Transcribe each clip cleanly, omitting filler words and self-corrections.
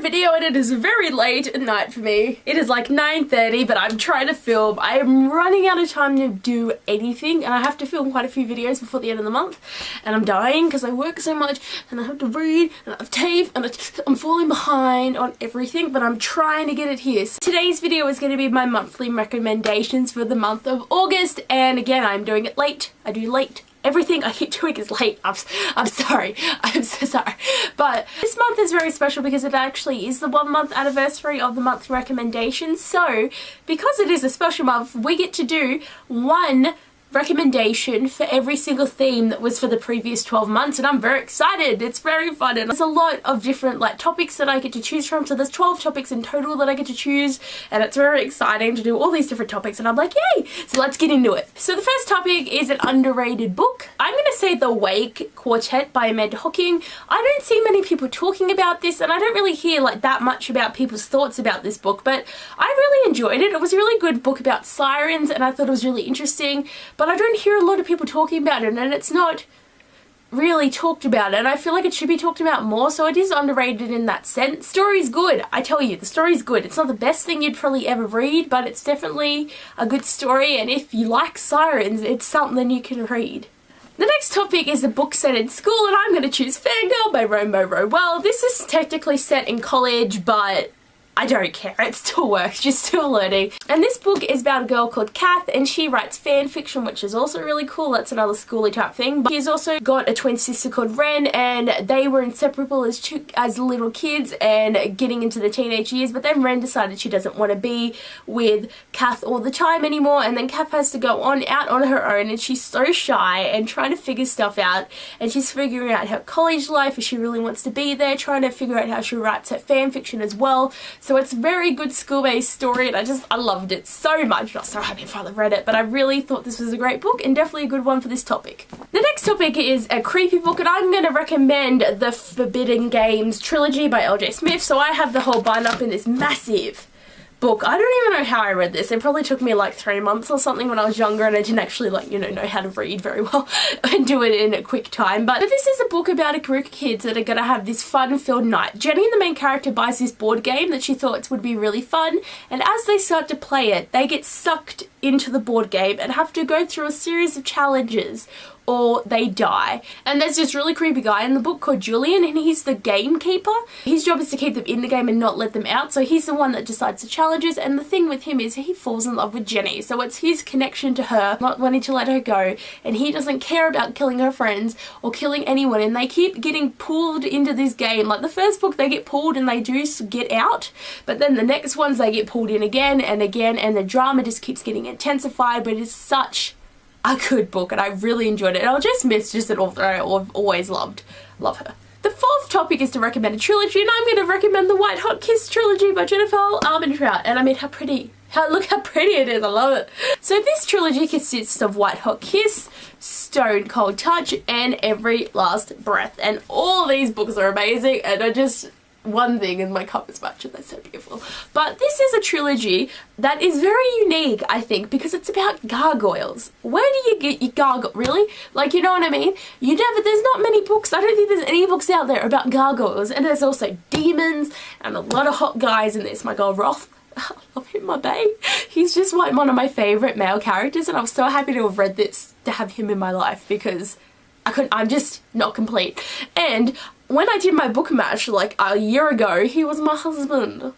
a video and it is very late at night for me. It is like 9:30, but I'm trying to film. I am running out of time to do anything and I have to film quite a few videos before the end of the month, and I'm dying because I work so much and I have to read and I have tape and I'm falling behind on everything, but I'm trying to get it here. So today's video is going to be my monthly recommendations for the month of August, and again I'm doing it late. I do late. Everything I keep doing is late. I'm sorry. I'm so sorry. But this month is very special because it actually is the 1 month anniversary of the monthly recommendations. So because it is a special month, we get to do one recommendation for every single theme that was for the previous 12 months, and I'm very excited. It's very fun and there's a lot of different topics that I get to choose from. So there's 12 topics in total that I get to choose, and it's very exciting to do all these different topics, and I'm like, yay! So let's get into it. So the first topic is an underrated book. I'm gonna say The Wake Quartet by Amanda Hocking. I don't see many people talking about this, and I don't really hear that much about people's thoughts about this book, but I really enjoyed it. It was a really good book about sirens and I thought it was really interesting. But I don't hear a lot of people talking about it, and it's not really talked about, and I feel like it should be talked about more, so it is underrated in that sense. Story's good, I tell you, the story's good. It's not the best thing you'd probably ever read, but it's definitely a good story, and if you like sirens, it's something you can read. The next topic is a book set in school, and I'm going to choose Fangirl by Rainbow Rowell. This is technically set in college, but I don't care, it still works, you're still learning. And this book is about a girl called Kath, and she writes fan fiction, which is also really cool. That's another schooly type thing. But she's also got a twin sister called Ren, and they were inseparable as little kids and getting into the teenage years, but then Ren decided she doesn't want to be with Kath all the time anymore, and then Kath has to go out on her own, and she's so shy and trying to figure stuff out, and she's figuring out her college life if she really wants to be there, trying to figure out how she writes her fan fiction as well. So it's a very good school-based story, and I loved it so much. Not so happy if I've read it, but I really thought this was a great book and definitely a good one for this topic. The next topic is a creepy book, and I'm going to recommend the Forbidden Games Trilogy by L.J. Smith. So I have the whole bind up in this massive book. I don't even know how I read this. It probably took me like 3 months or something when I was younger, and I didn't actually know how to read very well and do it in a quick time. But this is a book about a group of kids that are gonna have this fun-filled night. Jenny, the main character, buys this board game that she thought would be really fun, and as they start to play it, they get sucked into the board game and have to go through a series of challenges or they die. And there's this really creepy guy in the book called Julian, and he's the gamekeeper. His job is to keep them in the game and not let them out, so he's the one that decides the challenges, and the thing with him is he falls in love with Jenny, so it's his connection to her, not wanting to let her go, and he doesn't care about killing her friends or killing anyone, and they keep getting pulled into this game. Like the first book they get pulled and they do get out, but then the next ones they get pulled in again and again, and the drama just keeps getting intensified, but it's such a good book and I really enjoyed it. And L.J. Smith's just an author I've always loved. Love her. The fourth topic is to recommend a trilogy, and I'm going to recommend the White Hot Kiss trilogy by Jennifer Armentrout. And I mean, how pretty. Look how pretty it is, I love it. So this trilogy consists of White Hot Kiss, Stone Cold Touch, and Every Last Breath. And all of these books are amazing, and I just... one thing in my cup is matching, that's so beautiful. But this is a trilogy that is very unique, I think, because it's about gargoyles. Where do you get your gargoyle? Really? You know what I mean? There's not many books, I don't think there's any books out there about gargoyles, and there's also demons and a lot of hot guys in this. My god, Roth. I love him, my babe. He's just one of my favourite male characters, and I'm so happy to have read this, to have him in my life, because I'm just not complete. And when I did my book match like a year ago, he was my husband,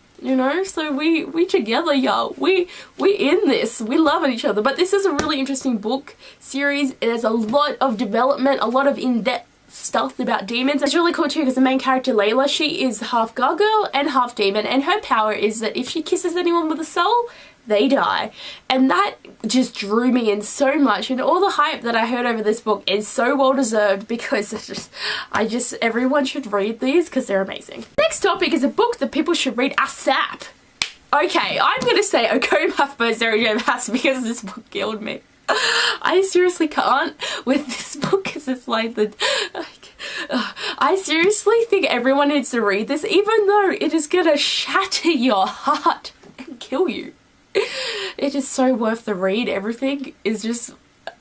so we together, y'all. We in this. We love each other. But this is a really interesting book series. There's a lot of development, a lot of in-depth stuff about demons. It's really cool too because the main character Layla, she is half gargoyle and half demon, and her power is that if she kisses anyone with a soul, they die. And that just drew me in so much, and all the hype that I heard over this book is so well deserved because everyone should read these because they're amazing. Next topic is a book that people should read ASAP. Okay, I'm gonna say A Go Math by Sarah J. Maas because this book killed me. I seriously can't with this book because it's I seriously think everyone needs to read this, even though it is gonna shatter your heart and kill you. It is so worth the read. Everything is just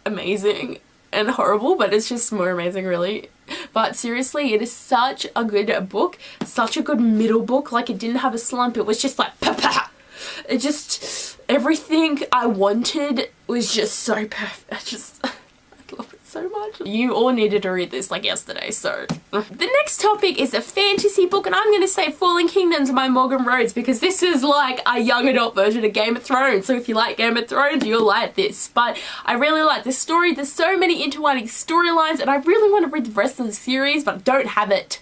amazing and horrible, but it's just more amazing, really. But seriously, it is such a good book, such a good middle book. Like, it didn't have a slump, it was just like it just, everything I wanted was just so perfect. I love it so much. You all needed to read this like yesterday, so. The next topic is a fantasy book, and I'm going to say Fallen Kingdoms by Morgan Rhodes, because this is like a young adult version of Game of Thrones. So if you like Game of Thrones, you'll like this. But I really like this story. There's so many intertwining storylines, and I really want to read the rest of the series, but I don't have it.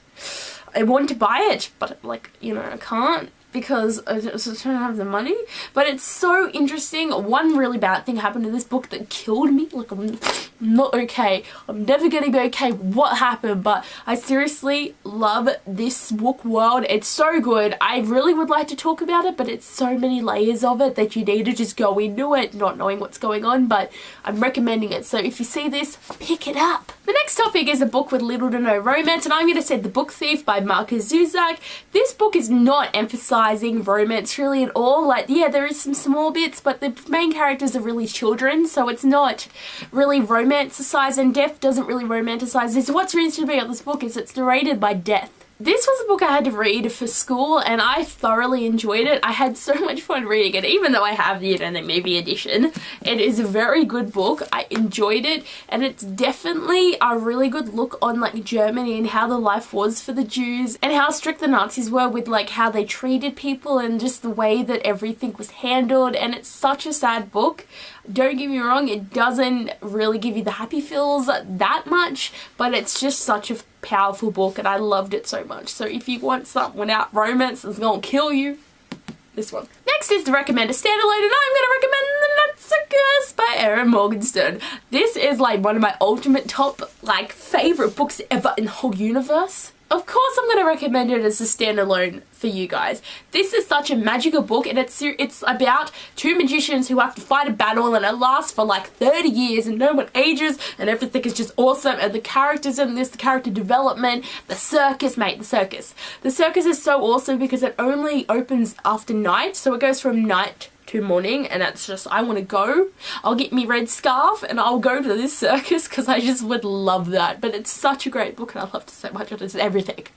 I want to buy it, but like, you know, I can't, because I just don't have the money. But it's so interesting. One really bad thing happened in this book that killed me. Like, I'm not okay. I'm never gonna be okay with what happened, but I seriously love this book world. It's so good. I really would like to talk about it, but it's so many layers of it that you need to just go into it not knowing what's going on, but I'm recommending it. So if you see this, pick it up. The next topic is a book with little to no romance, and I'm going to say The Book Thief by Marcus Zuzak. This book is not emphasizing romance really at all. Like, yeah, there is some small bits, but the main characters are really children, so it's not really romanticized, and Death doesn't really romanticize this. What's really interesting about this book is it's narrated by Death. This was a book I had to read for school, and I thoroughly enjoyed it. I had so much fun reading it, even though I have the movie edition. It is a very good book. I enjoyed it, and it's definitely a really good look on like Germany and how the life was for the Jews, and how strict the Nazis were with like how they treated people and just the way that everything was handled. And it's such a sad book. Don't get me wrong, it doesn't really give you the happy feels that much, but it's just such a powerful book, and I loved it so much. So if you want something without romance that's gonna kill you, this one. Next is to recommend a standalone, and I'm gonna recommend The Circus by Erin Morgenstern. This is like one of my ultimate top like favorite books ever in the whole universe. Of course I'm going to recommend it as a standalone for you guys. This is such a magical book, and it's about two magicians who have to fight a battle, and it lasts for like 30 years, and no one ages, and everything is just awesome. And the characters in this, the character development, the circus, mate, the circus. The circus is so awesome because it only opens after night, so it goes from night to morning, and that's just, I want to go. I'll get me red scarf and I'll go to this circus because I just would love that. But it's such a great book, and I loved it so much. It's everything.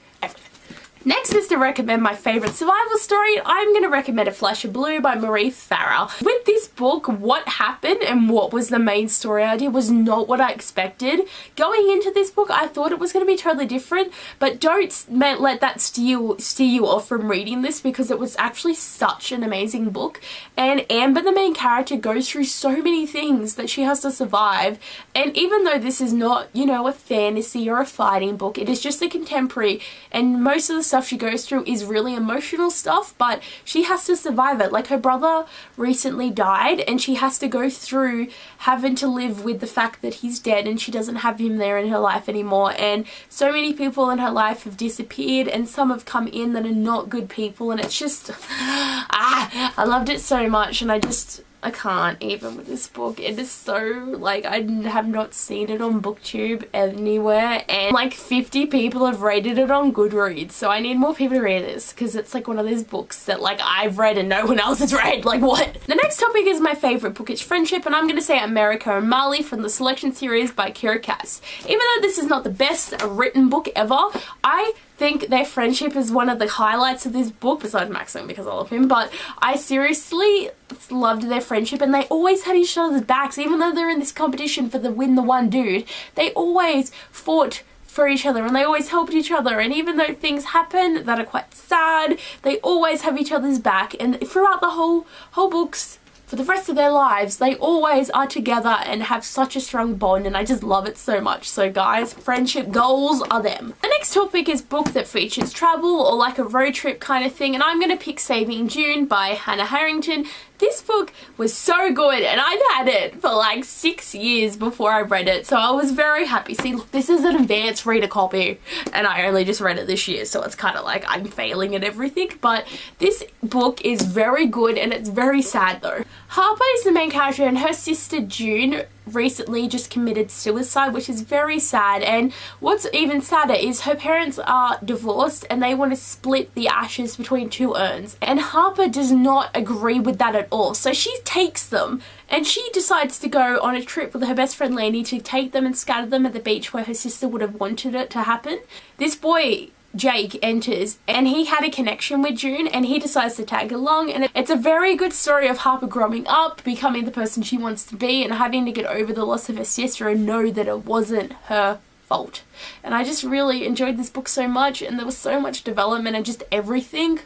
Next is to recommend my favourite survival story. I'm going to recommend A Flash of Blue by Marie Farrell. With this book, what happened and what was the main story idea was not what I expected. Going into this book, I thought it was going to be totally different, but don't let that steer you off from reading this, because it was actually such an amazing book. And Amber, the main character, goes through so many things that she has to survive. And even though this is not, you know, a fantasy or a fighting book, it is just a contemporary, and most of the stuff she goes through is really emotional stuff, but she has to survive it. Like, her brother recently died, and she has to go through having to live with the fact that he's dead and she doesn't have him there in her life anymore. And so many people in her life have disappeared, and some have come in that are not good people, and it's just I loved it so much, and I can't even with this book. It is so, like, I have not seen it on BookTube anywhere, and like 50 people have rated it on Goodreads, so I need more people to read this, because it's like one of those books that like I've read and no one else has read. Like, what? The next topic is my favourite book. It's Friendship, and I'm going to say America and Mali from the Selection series by Kira Cass. Even though this is not the best written book ever, I think their friendship is one of the highlights of this book, besides Maxim because I love him. But I seriously loved their friendship, and they always had each other's backs. Even though they're in this competition for the win the one dude, they always fought for each other, and they always helped each other. And even though things happen that are quite sad, they always have each other's back. And throughout the whole books, for the rest of their lives, they always are together and have such a strong bond, and I just love it so much. So guys, friendship goals are them. The next topic is book that features travel or like a road trip kind of thing, and I'm going to pick Saving June by Hannah Harrington. This book was so good, and I've had it for like 6 years before I read it, so I was very happy. See, look, this is an advanced reader copy, and I only just read it this year, so it's kind of like I'm failing at everything. But this book is very good, and it's very sad though. Harper is the main character, and her sister June recently just committed suicide, which is very sad. And what's even sadder is her parents are divorced and they want to split the ashes between 2 urns, and Harper does not agree with that at all. So she takes them and she decides to go on a trip with her best friend Lainey to take them and scatter them at the beach where her sister would have wanted it to happen. This boy Jake enters and he had a connection with June and he decides to tag along, and it's a very good story of Harper growing up, becoming the person she wants to be, and having to get over the loss of her sister and know that it wasn't her fault. And I just really enjoyed this book so much, and there was so much development and just everything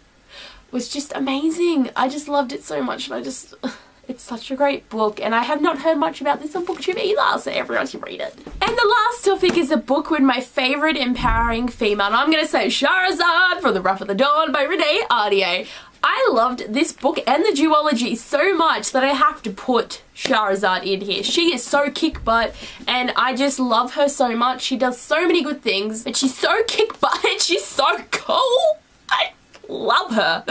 was just amazing. I just loved it so much, and it's such a great book, and I have not heard much about this on BookTube either, so everyone should read it. And the last topic is a book with my favourite empowering female, and I'm going to say Shahrazad from the Wrath of the Dawn by Renee Ahdieh. I loved this book and the duology so much that I have to put Shahrazad in here. She is so kick butt, and I just love her so much. She does so many good things, and she's so kick butt, and she's so cool. I love her,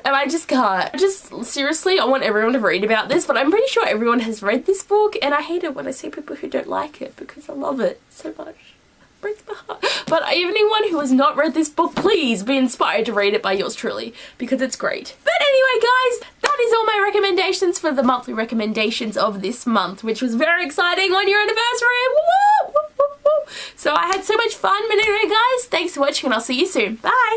and I just can't. Seriously, I want everyone to read about this, but I'm pretty sure everyone has read this book, and I hate it when I see people who don't like it because I love it so much. It breaks my heart. But anyone who has not read this book, please be inspired to read it by yours truly, because it's great. But anyway, guys, that is all my recommendations for the monthly recommendations of this month, which was very exciting. 1 year anniversary. Woo! Woo, woo, woo. So I had so much fun. But anyway, guys, thanks for watching, and I'll see you soon. Bye.